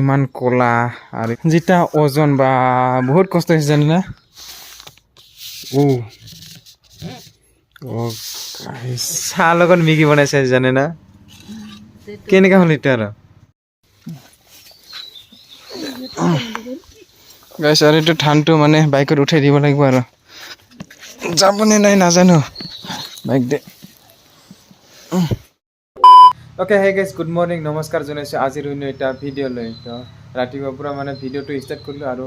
ইমান কলা আৰু যেটা ওজন বা বহুত কষ্ট হৈছে জানি না চাহ লগত মেগী বনাইছে জানে না কেনেকা হ'ল এইটো আৰু গাইছ আৰু এইটো ধানটো মানে বাইকত উঠাই দিব লাগিব আৰু যাবনে নাই নাজানো বাইক দে okay hey guys good morning नमस्कार जनाइছো আজিৰ অন্য এটা ভিডিও লৈ তো ৰাতিপুৱা পুৰা মানে ভিডিওটো ষ্টাৰ্ট কৰিলো আৰু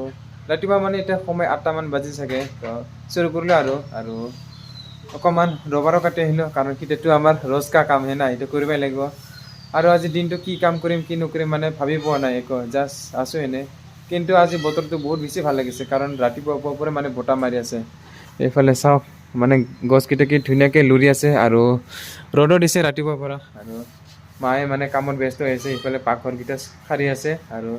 ৰাতিপুৱা মানে এটা সময় 8টা মান বাজি থাকে তো শুৰু কৰিলো আৰু অকমান ৰবাৰৰ কাটি আহিলো কাৰণ কিটো আমাৰ रोज का কাম হে না এটা কৰিবই লাগিব আৰু আজি দিনটো কি কাম কৰিম কি নকৰিম মানে ভাবি পোৱা নাই একো জাস্ট আছো এনে কিন্তু আজি বতৰটো বহুত বেছি ভাল লাগিছে কাৰণ ৰাতিপুৱা পৰা মানে বতাহ মাৰি আছে এইফালে চাও মানে গছ কিটা কি ধুনিয়াকে লুৰি আছে আৰু ৰ'দো দিছে ৰাতিপুৱাৰ পৰা আৰু মায়ে মানে কামত ব্যস্ত হৈছে ইফালে পাকঘৰ কিটা খাৰি আছে আৰু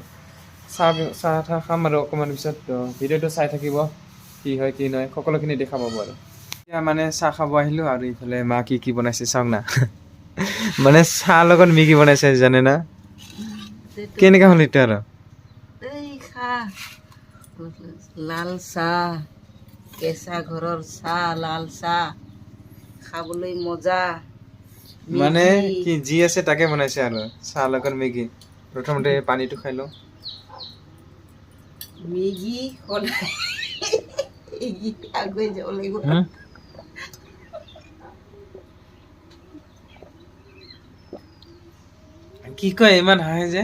চাহ খাম আৰু অকমান পিছত ভিডিওটো চাই থাকিব কি হয় কি নহয় সকলোখিনি দেখা পাব আৰু এতিয়া মানে চাহ খাব আহিলো আৰু ইফালে মা কি বনাইছে চাওক না মানে চাহ লগত মেগী বনাইছে জানে না কেনেকা হ'ল এটা আৰু এই খা লাল চাহ কেঁচা ঘৰৰ চাহ লাল চাহ খাবলৈ মজা মানে কি যি আছে তাকে বনাইছে আৰু চাহ লগত মেগী প্ৰথমতে পানীটো খাই লওঁ মেগী সদায় মেগী আগুৱাই যাব লাগিব কি কয় ইমান হাঁহে যে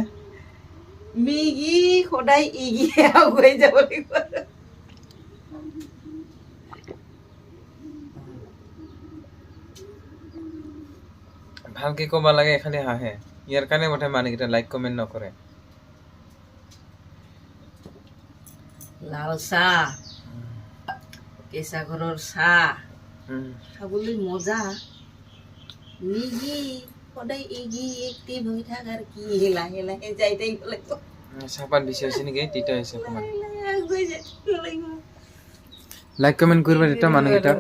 মেগী সদায় ইগি আগুৱাই যাব লাগিব ভালকে ক'ব লাগে এখানে হাঁহে ইয়াৰ কাৰণে মতে মানুহকেইটা লাইক কমেণ্ট নকৰে লাল চাহ কেঁচা ঘৰৰ চাহ খাবলৈ মজা মেগী সদায় ইগি এক্টিভ হৈ থাক আৰু কি লাহে লাহে যাই থাকিব লাগিব চাহপাত বেছি হৈছে নেকি তিতা হৈছে অকণমান আগুৱাই যাই থাকিব লাগিব লাইক কমেণ্ট কৰিবা তেতিয়া মানুহকেইটা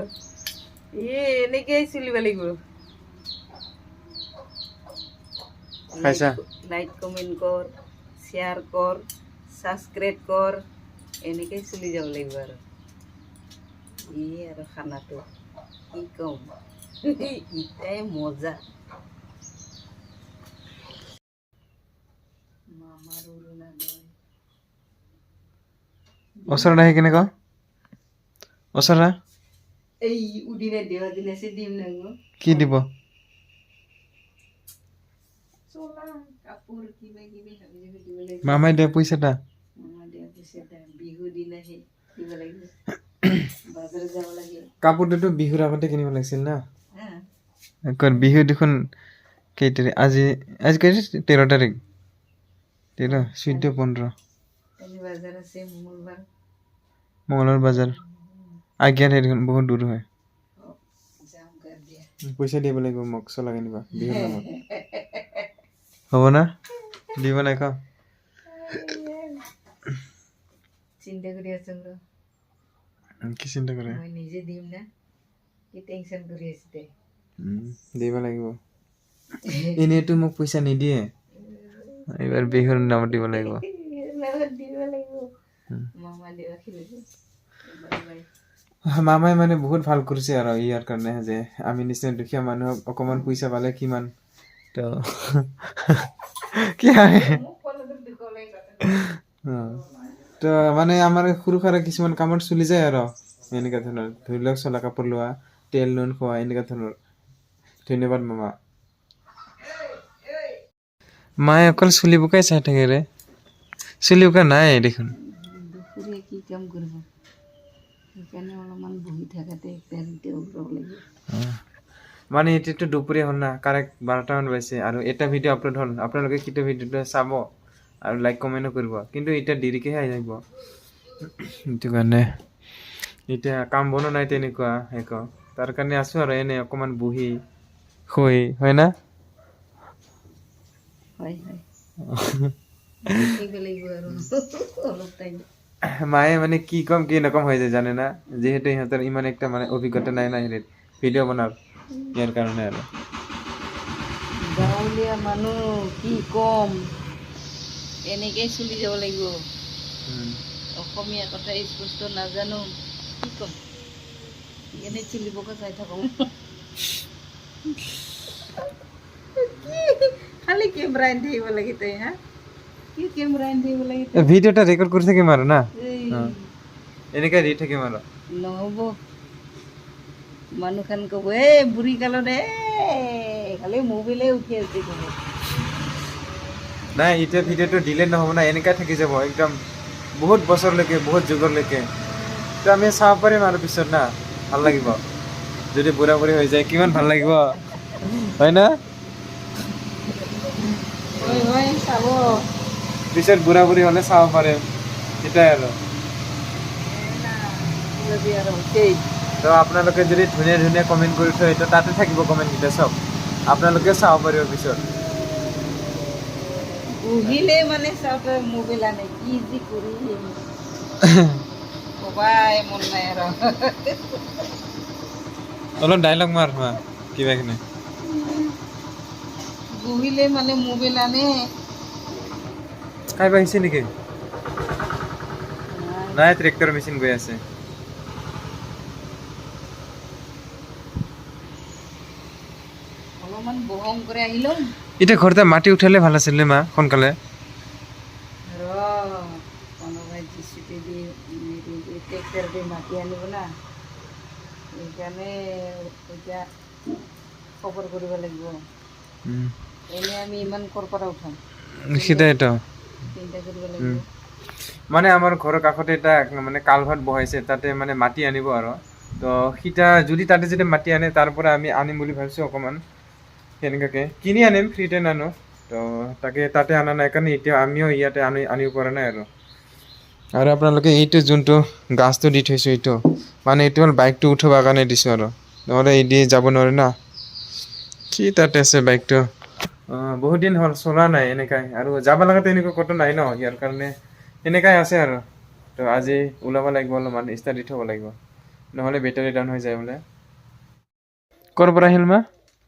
এনেকেই চলিব লাগিব খাইছা লাইক কমেন্ট কৰ শ্বেয়াৰ কৰ সাবস্ক্ৰাইব কৰ এনেকেই চলি যাব লাগিব আৰু আৰু খানাটো কি কম ইটাই মজা মামাৰ উৰুণা দৈ ওচৰত আহি কেনে ক ওচৰত এই উদিনে দেৱা দিনে আছে দিম না কি দিব চলা কাপোৰ কিবা কিবি হাবি দিব লাগিব মামাই দিয়া পইচাটা মামা দিয়া পইচাটা বিহু দিনাহে দিব লাগিব বাজাৰত যাব লাগিব কাপোৰটোতো বিহুৰ আগতে কিনিব লাগিছিল না হা বিহু দেখোন কেই তাৰিখ আজি কেই 13 তাৰিখ 13 14 15 কালি বাজাৰ আছে মঙ্গলবাৰ বজাৰ আজ্ঞান সেই দেখোন বহুত দূৰ হয় যাম গা দিয়া পইচা দিব লাগিব মোক চলা কিনিবা বিহুৰ নামত হ'ব না দিব নাই ক চিন্তা কৰি আছো কি চিন্তা কৰে মই নিজে দিম না কি টেনচন কৰি আছে দে দিব লাগিব এনেইতো মোক পইচা নিদিয়ে এইবাৰ বিহুৰ নামত দিব লাগিব মামা দেৱা খেলিব মামাই মানে বহুত ভাল কৰিছে আৰু ইয়াৰ কাৰণে যে আমি নিচিনা দুখীয়া মানুহক অকমান পইচা পালে কিমান তো কি তো মানে আমাৰ সৰু সুৰা কিছুমান কামত চলি যায় আৰু এনেকুৱা ধৰণৰ ধৰি লওক চলা কাপোৰ লোৱা তেল নুন খোৱা এনেকুৱা ধৰণৰ ধন্যবাদ মামা মায়ে অকল চুলি বোকাই চাই থাকে ৰে চুলি বোকা নাই দেখোন দুপৰীয়া কি কাম কৰিব সেইকাৰণে অলপমান বহি থাকাতে একটা উঠব লাগিব মানে এতিয়াতো দুপৰীয়া হ'ল না কাৰেক্ট 12টা মান বাজিছে আৰু এটা ভিডিঅ' আপলোড হ'ল আপোনালোকে কিটো ভিডিঅ'টো চাব আৰু লাইক কমেণ্টো কৰিব কিন্তু এতিয়া দেৰিকেহে আহি যাব সেইটো কাৰণে এতিয়া কাম বনো নাই তেনেকুৱা একো তাৰ কাৰণে আছো আৰু এনে অকমান বহি শুই হয় না হয় থাকিব লাগিব আৰু অলপ টাইম মায়ে মানে কি কম কি নকম হৈ যায় জানে না যিহেতু ইহঁতৰ ইমান একটা মানে অভিজ্ঞতা নাই না হেৰিত ভিডিঅ' বনাৰ ইয়াৰ কাৰণে আৰু গাঁৱলীয়া মানুহ কি কম এনেকেই চলি যাব লাগিব উম, অসমীয়া কথা স্পষ্ট নাজানো কি ক'ম এনেই চলিবকে চাই থাকোঁ খালি কেমেৰা আনি থাকিব লাগে তই হা কি কেমেৰা আনি থাকিব লাগে এই ভিডিঅ'টা ৰেকৰ্ড কৰি থাকিম আৰু না এই এনেকৈ দি থাকিম আৰু নহ'ব মানুহখন ক'ব বুঢ়ী কালত খালি মোবাইলে উঠি আছে ক'ব নাই এতিয়া ভিডিঅ'টো দিলে নহ'ব না এনেকৈ থাকি যাব একদম বহুত বছৰলৈকে বহুত যুগলৈকে তো আমি চাব পাৰিম আৰু পিছত না ভাল লাগিব যদি বুঢ়া বুঢ়ী হৈ যায় কিমান ভাল লাগিব হয় না হয় চাব পিছত বুঢ়া বুঢ়ী হ'লে চাব পাৰিম এটাই আৰু আৰু হৈছেই তো আপোনালোকে যদি ধুনীয়া ধুনীয়া কমেণ্ট কৰি থয় তো তাতে থাকিব কমেণ্টকেইটা চব আপোনালোকে চাব পাৰিব পিছত বহিলে মানে চাওঁতে মোবাইল আনে কি যি কৰিম ক'বাই মন নাই আৰু অলপ ডাইলগ মাৰ মা কিবা কিনি বহিলে মানে মোবাইল আনে খাই পাইছে নেকি নাই ট্ৰেক্টৰ মেচিন গৈ আছে অলপমান বহম কৰি আহিলোঁ এতিয়া ঘৰতে মাটি উঠালে ভাল আছিল মা সোনকালে কোনোবাই জিচিপি দি ট্ৰেক্টৰ দি মাটি আনিব না সেইকাৰণে এতিয়া খবৰ কৰিব লাগিব এনেই আমি ইমান ক'ৰ পৰা উঠাম সেটাইতো চিন্তা কৰিব লাগিব মানে আমাৰ ঘৰৰ কাষতে এটা মানে কালভাৰ্ট বহাইছে তাতে মানে মাটি আনিব আৰু তো সিটা যদি তাতে যদি মাটি আনে তাৰ পৰা আমি আনিম বুলি ভাবিছোঁ অকণমান সেনেকুৱাকৈ কিনি আনিম ফ্ৰীতে নানো তো তাকে তাতে অনা নাই কাৰণে এতিয়া আমিও ইয়াতে আনিব পৰা নাই আৰু আপোনালোকে এইটো যোনটো গাছটো দি থৈছোঁ এইটো মানে এইটো হ'ল বাইকটো উঠাবৰ কাৰণে দিছোঁ আৰু নহ'লে এই দি যাব নোৱাৰে না কি তাতে আছে বাইকটো বহুত দিন হ'ল চলা নাই এনেকাই আৰু যাব লগাতো এনেকুৱা ক'তো নাই ন ইয়াৰ কাৰণে এনেকাই আছে আৰু তো আজি ওলাব লাগিব অলপমান ষ্টাৰ্ট দি থ'ব লাগিব নহ'লে বেটাৰী ডাউন হৈ যায় বোলে ক'ৰ পৰা আহিল মা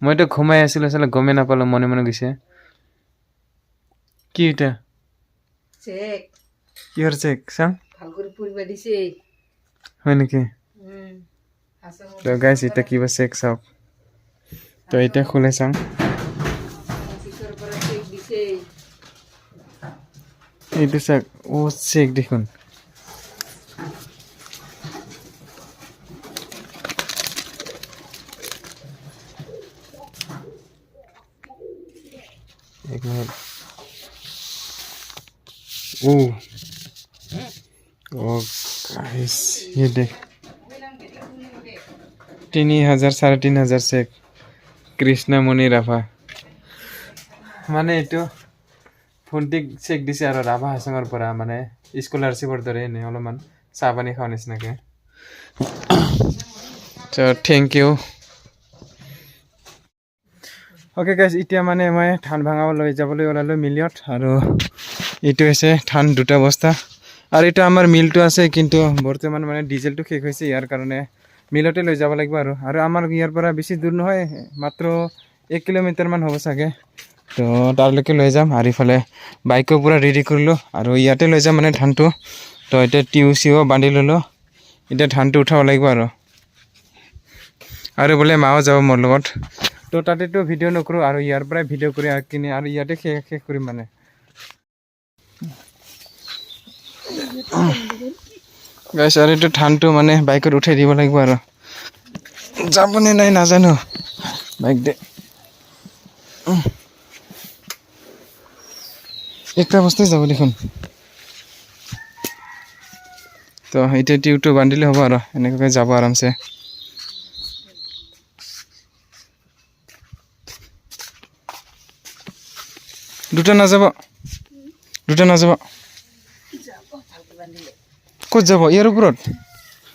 মইতো ঘুমাই আছিলোঁ আচলতে গমেই নাপালোঁ মনে মনে গৈছে কি এটা চেক কিহৰ চেক চাওঁ ভাল কৰি ফুৰিব দিছে হয় নেকি তো গাইছ এতিয়া কিবা চেক চাওক তো এতিয়া খোলে চাওঁ পিছৰ পৰা চেক দিছে এইটো চাওক চেক দেখোন एक मिनट ओ गाइस ये देख 3000 3500 চেক কৃষ্ণমণি ৰাভা মানে এইটো ফোনটিক চেক দিছে আৰু ৰাভা হাছঙৰ পৰা মানে স্কলাৰশ্বিপৰ দৰে এনে অলপমান চাহ পানী খোৱা নিচিনাকৈ থেংক ইউ অ'কে গাইজ এতিয়া মানে মই ধান ভাঙাব লৈ যাবলৈ ওলালোঁ মিলত আৰু এইটো হৈছে ধান দুটা বস্তা আৰু এইটো আমাৰ মিলটো আছে কিন্তু বৰ্তমান মানে ডিজেলটো শেষ হৈছে ইয়াৰ কাৰণে মিলতে লৈ যাব লাগিব আৰু আমাৰ ইয়াৰ পৰা বেছি দূৰ নহয় মাত্ৰ 1 কিলোমিটাৰমান হ'ব চাগে তো তালৈকে লৈ যাম আৰু ইফালে বাইকো পূৰা ৰেডি কৰিলোঁ আৰু ইয়াতে লৈ যাম মানে ধানটো তো এতিয়া চিও বান্ধি ল'লোঁ এতিয়া ধানটো উঠাব লাগিব আৰু বোলে মাও যাব মোৰ লগত তো তাতেতো ভিডিঅ' নকৰোঁ আৰু ইয়াৰ পৰাই ভিডিঅ' কৰি কিনে আৰু ইয়াতে শেষ কৰিম মানে গাইছ আৰু এইটো ধানটো মানে বাইকত উঠাই দিব লাগিব আৰু যাবনে নাই নাজানো বাইক দে একটা বস্তাই যাব দেখোন তো এতিয়া টিউটো বান্ধিলে হ'ব আৰু এনেকুৱাকৈ যাব আৰামছে দুটা নাযাব ক'ত যাব ইয়াৰ ওপৰত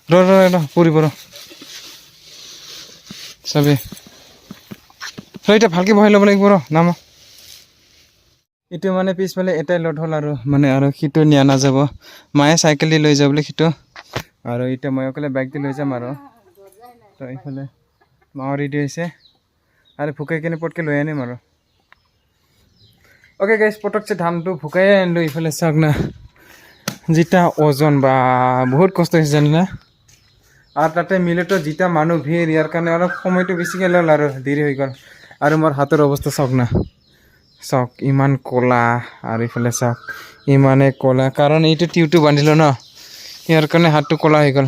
ৰ পৰিব চাবি এতিয়া ভালকৈ বহাই ল'ব লাগিব নাম এইটো মানে পিছফালে এটাই লড হ'ল আৰু মানে আৰু সিটো নিয়া নাযাব মায়ে চাইকেল দি লৈ যাব বোলে সিটো আৰু এতিয়া মই অকলে বাইক দি লৈ যাম আৰু তো এইফালে মাও ৰেডি হৈছে আৰু ভোকাই কিনে পটকৈ লৈ আনিম আৰু অ'কে গাইজ পটকছে ধানটো ভুকাই আনিলোঁ ইফালে চাওক না যেটা ওজন বা বহুত কষ্ট হৈছে জানি না আৰু তাতে মিলতো যেটা মানুহ ভিৰ ইয়াৰ কাৰণে অলপ সময়টো বেছিকৈ ল'ল আৰু দেৰি হৈ গ'ল আৰু মোৰ হাতৰ অৱস্থা চাওক না চাওক ইমান ক'লা আৰু ইফালে চাওক ইমানে ক'লা কাৰণ এইটো টিউটো বান্ধিলোঁ ন ইয়াৰ কাৰণে হাতটো ক'লা হৈ গ'ল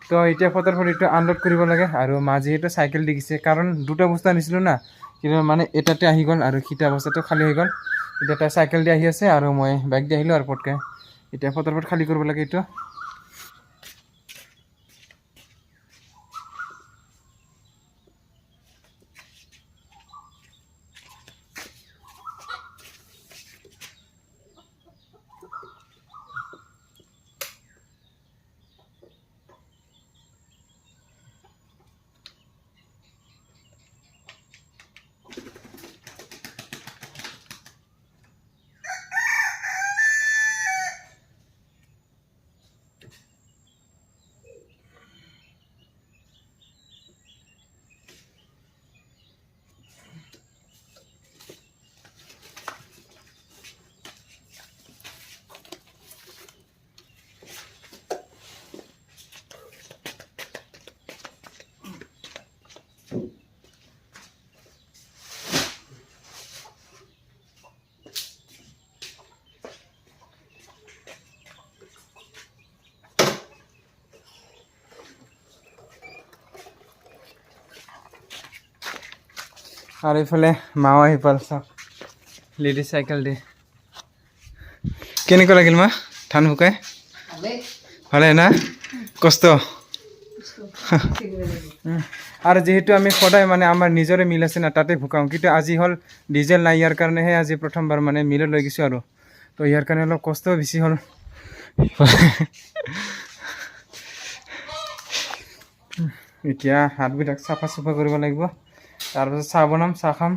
তো এতিয়া ফটাফট এইটো আনলোড কৰিব লাগে আৰু মা যিহেতু চাইকেল দি গৈছে কাৰণ দুটা বস্তা আনিছিলোঁ না কিন্তু মানে এটাতে আহি গ'ল আৰু সিটা বস্তাটো খালী হৈ গ'ল এতিয়া তাই চাইকেল দি আহি আছে আৰু মই বাইক দি আহিলোঁ আৰু পটকৈ এতিয়া ফটাফট খালী কৰিব লাগে এইটো আৰু এইফালে মাও আহি পাল চাওক লেডিজ চাইকেল দি কেনেকুৱা লাগিল মা ধান শুকাই ভালে না কষ্ট আৰু যিহেতু আমি সদায় মানে আমাৰ নিজৰে মিল আছে না তাতে শুকাওঁ কিন্তু আজি হ'ল ডিজেল নাই ইয়াৰ কাৰণেহে আজি প্ৰথমবাৰ মানে মিলত লৈ গৈছোঁ আৰু তো ইয়াৰ কাৰণে অলপ কষ্ট বেছি হ'ল এতিয়া হাতবিলাক চাফা চাফা কৰিব লাগিব তাৰপিছত চাহ বনাম চাহ খাম